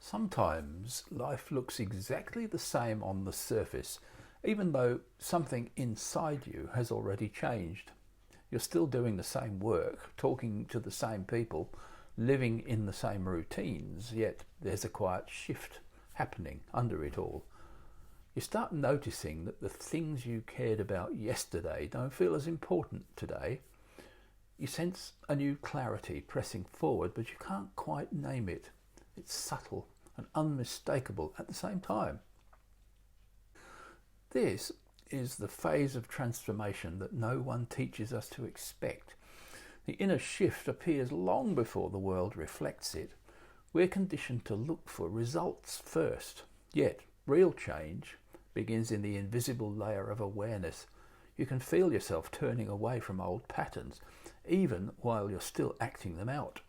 Sometimes life looks exactly the same on the surface, even though something inside you has already changed. You're still doing the same work, talking to the same people, living in the same routines, yet there's a quiet shift happening under it all. You start noticing that the things you cared about yesterday don't feel as important today. You sense a new clarity pressing forward, but you can't quite name it. It's subtle and unmistakable at the same time. This is the phase of transformation that no one teaches us to expect. The inner shift appears long before the world reflects it. We're conditioned to look for results first, yet real change begins in the invisible layer of awareness. You can feel yourself turning away from old patterns, even while you're still acting them out.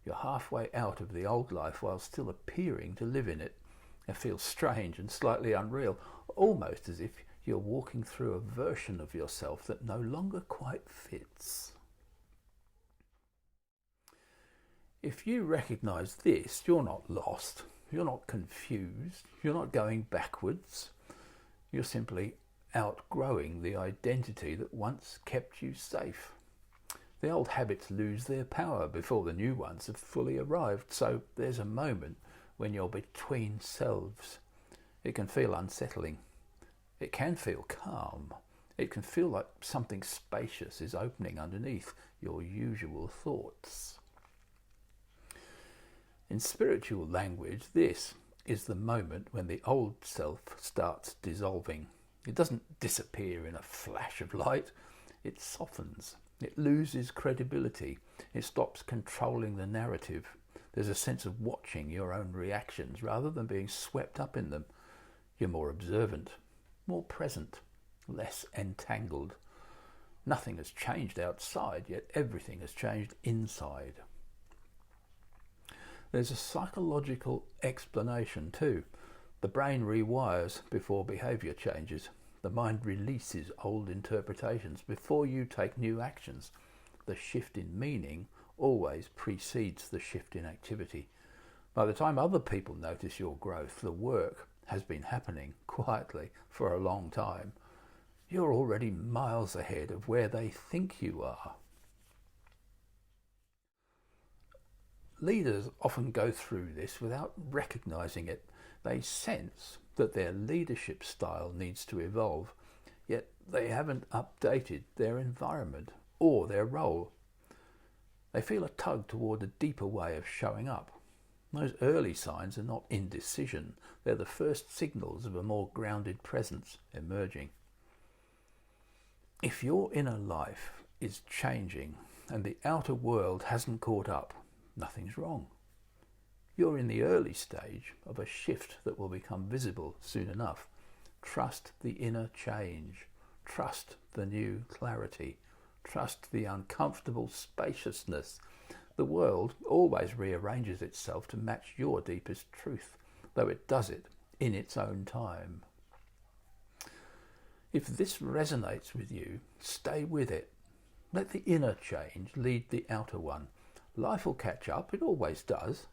You're halfway out of the old life while still appearing to live in it. It feels strange and slightly unreal, almost as if you're walking through a version of yourself that no longer quite fits. If you recognize this, you're not lost, you're not confused, you're not going backwards. You're simply outgrowing the identity that once kept you safe. The old habits lose their power before the new ones have fully arrived, so there's a moment when you're between selves. It can feel unsettling. It can feel calm. It can feel like something spacious is opening underneath your usual thoughts. In spiritual language, this is the moment when the old self starts dissolving. It doesn't disappear in a flash of light. It softens. It loses credibility. It stops controlling the narrative. There's a sense of watching your own reactions rather than being swept up in them. You're more observant, more present, less entangled. Nothing has changed outside, yet everything has changed inside. There's a psychological explanation too. The brain rewires before behaviour changes. The mind releases old interpretations before you take new actions. The shift in meaning always precedes the shift in activity. By the time other people notice your growth, the work has been happening quietly for a long time. You're already miles ahead of where they think you are. Leaders often go through this without recognizing it. They sense that their leadership style needs to evolve, yet they haven't updated their environment or their role. They feel a tug toward a deeper way of showing up. Those early signs are not indecision. They're the first signals of a more grounded presence emerging. If your inner life is changing and the outer world hasn't caught up, nothing's wrong. You're in the early stage of a shift that will become visible soon enough. Trust the inner change. Trust the new clarity. Trust the uncomfortable spaciousness. The world always rearranges itself to match your deepest truth, though it does it in its own time. If this resonates with you, stay with it. Let the inner change lead the outer one. Life will catch up, it always does.